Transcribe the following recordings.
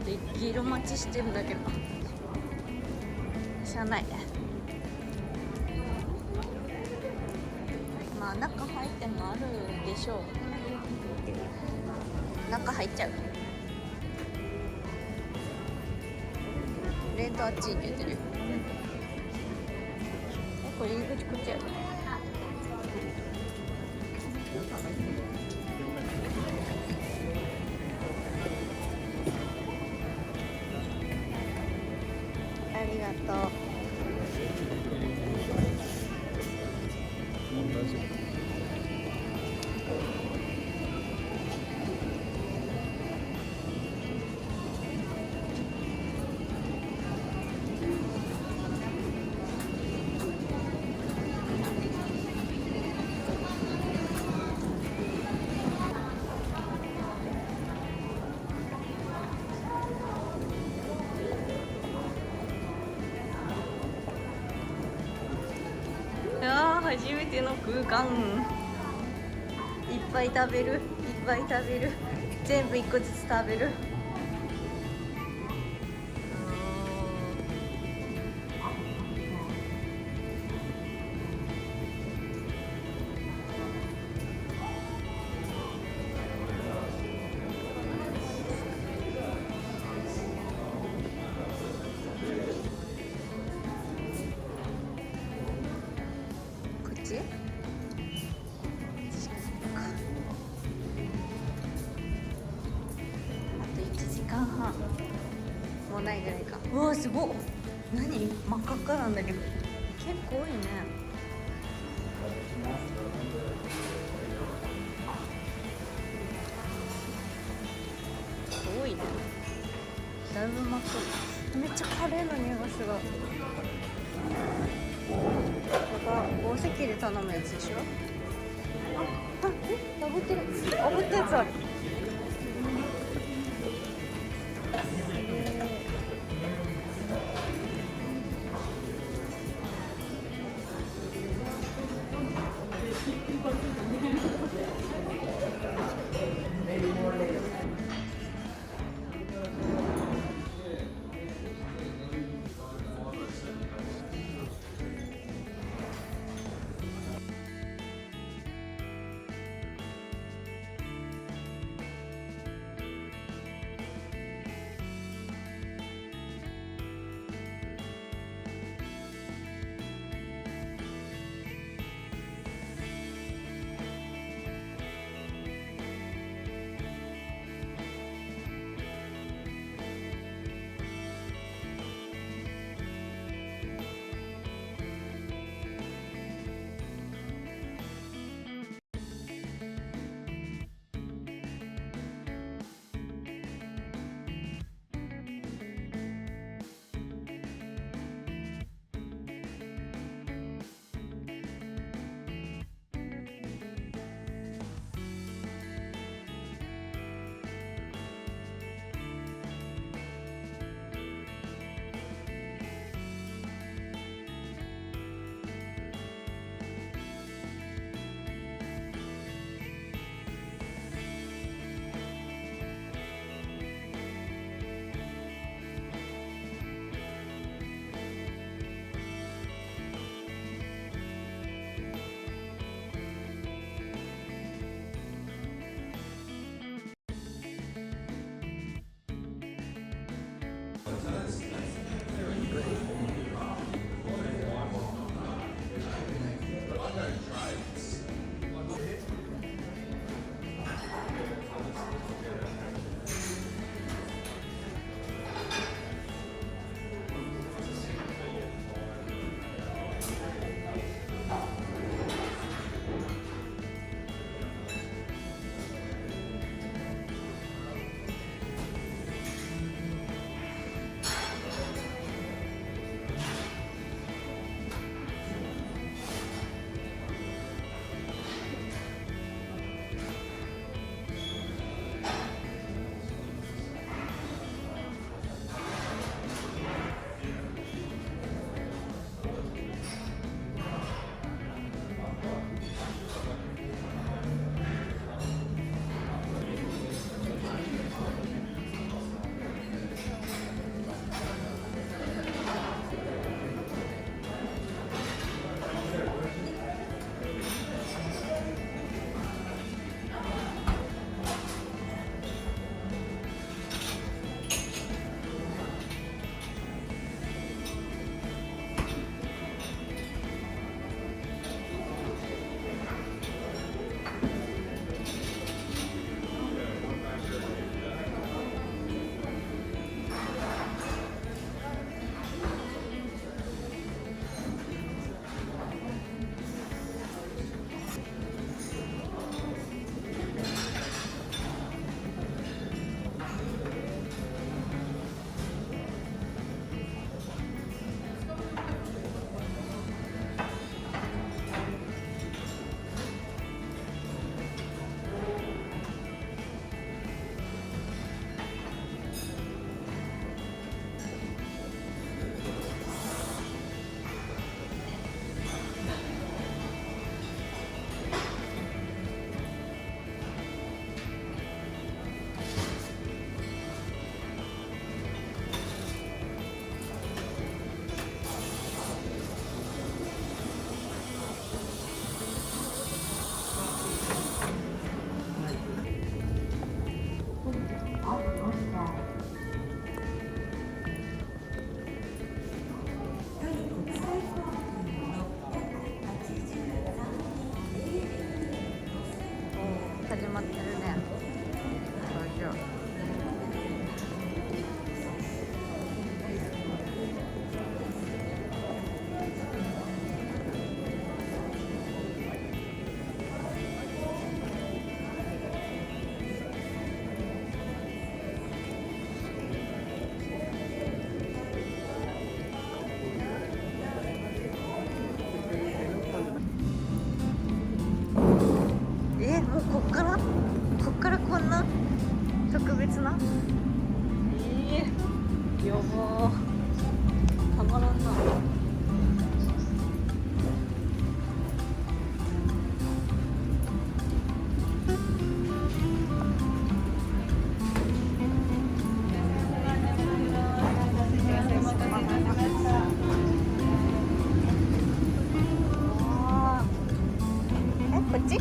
でギロ待ちしてんだけどしゃあないね。まあ中入ってもあるでしょう。中入っちゃう。レントあっちに出てる。これ入り口こっちやる。ありがとう。いやー初めての空間。いっぱい食べる、いっぱい食べる、全部一個ずつ食べる。こっち？あと1時間半もうないぐらいか。うわすごっ。何真っ赤っかなんだけど結構多いね。多いね。だいぶ真っ赤。めっちゃカレーの匂いがする。これがお席で頼むやつでしょ。あぶってる。炙ったやつある。な。やばー、たまらんな。こっち？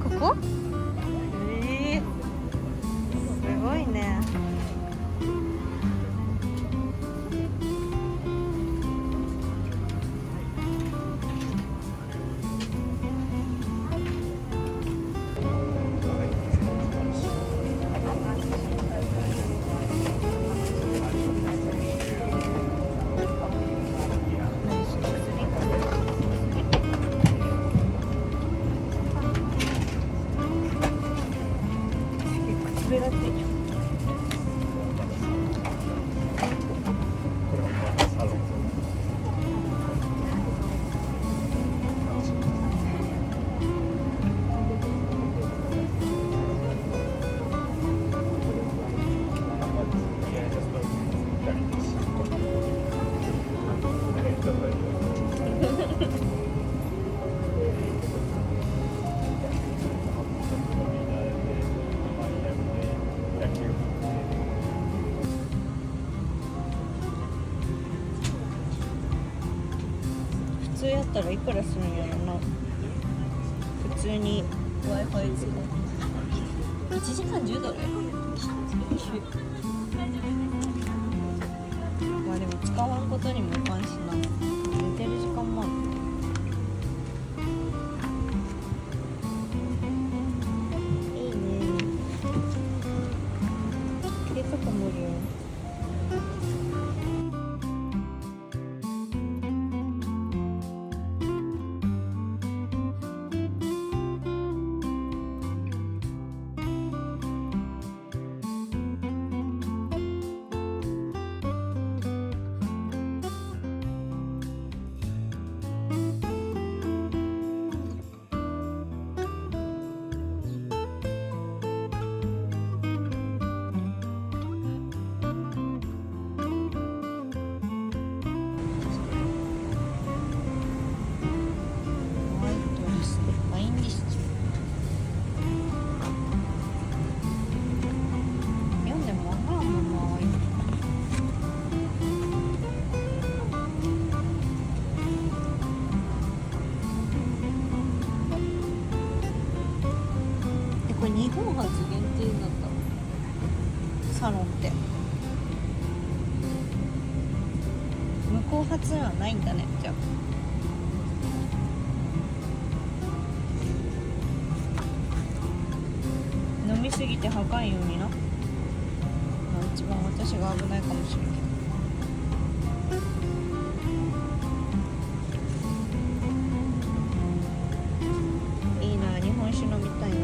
ここ？すごいね。滑らせるよ。普通やったらいくらするんやろな。普通に Wi-Fi つな1時間10ドル。まあでも使わんことにもいかんしな。寝てる時間もある。いいね。計測無料。これ日本初限定だったサロンって。向こう発はないんだね。じゃあ飲みすぎてはかんようにな。まあ、一番私が危ないかもしれんけど。いいな、日本酒飲みたいな。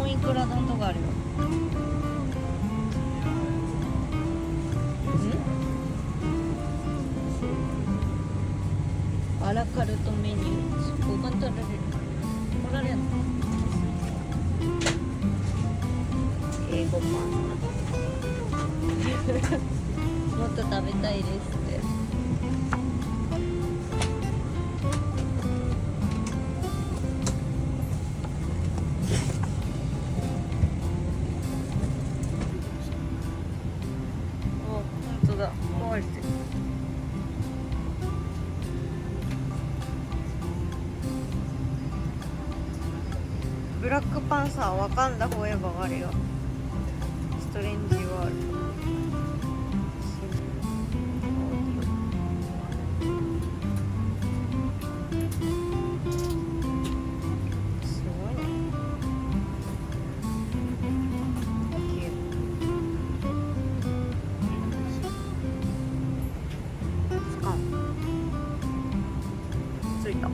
いくら丼とかあるよ。アラカルトメニュー、ここに取られる。取られるの。英語マン。もっと食べたいですって。壊れてる。ブラックパンサーワカンダフォーエバーがあるよ。ストレンジワールド。すごいね。スカンついた。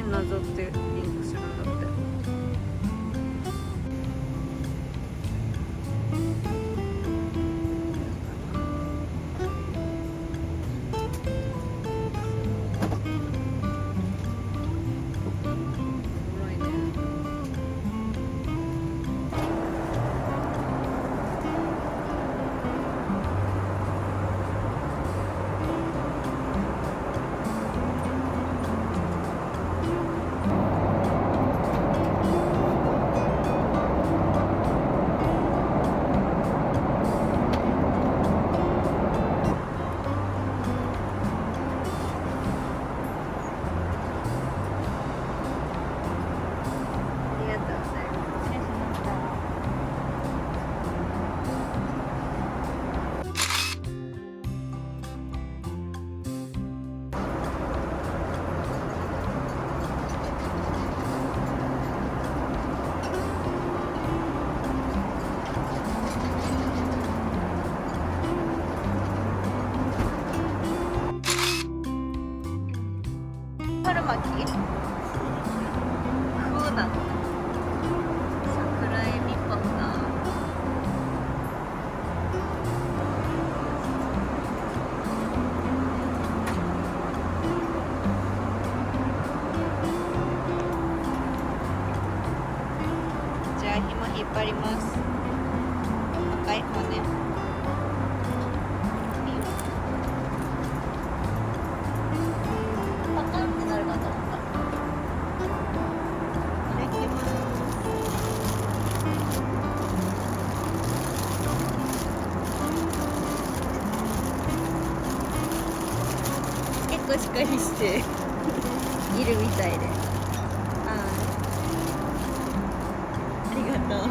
なぞってリンクするんだって。春巻き？風なの？桜エビパターン。じゃあ紐引っ張ります。赤い方ね。結構しっかりしているみたいで、ありがとう。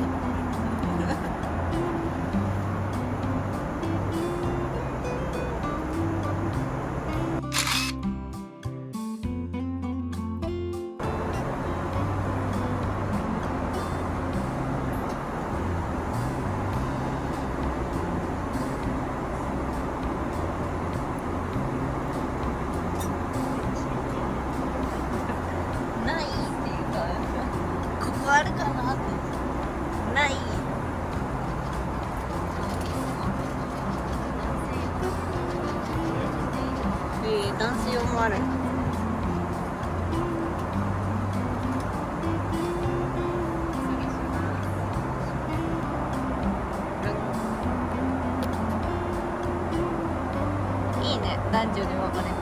あるかなってない。男子用もある。いいね、男女で分かれてる。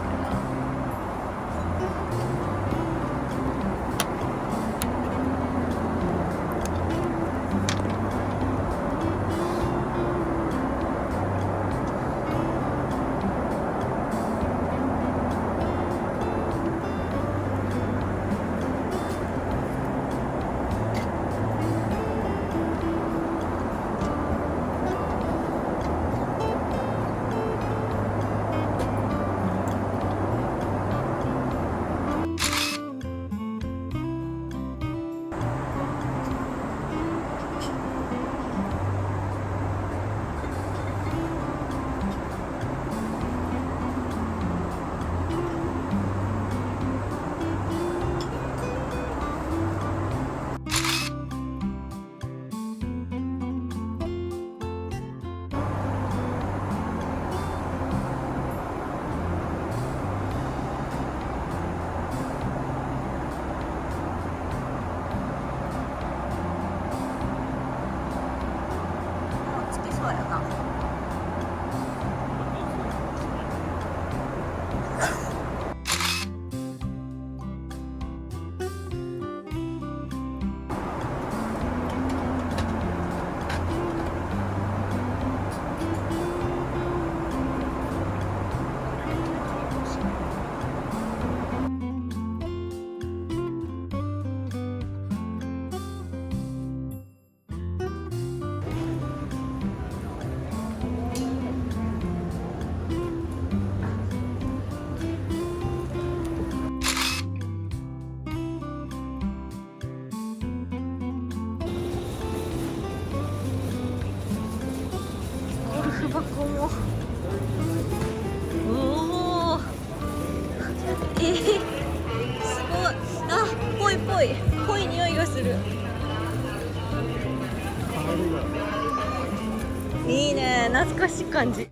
肉箱もおおすごい。あ、ぽい匂いがする。いいね、懐かしい感じ。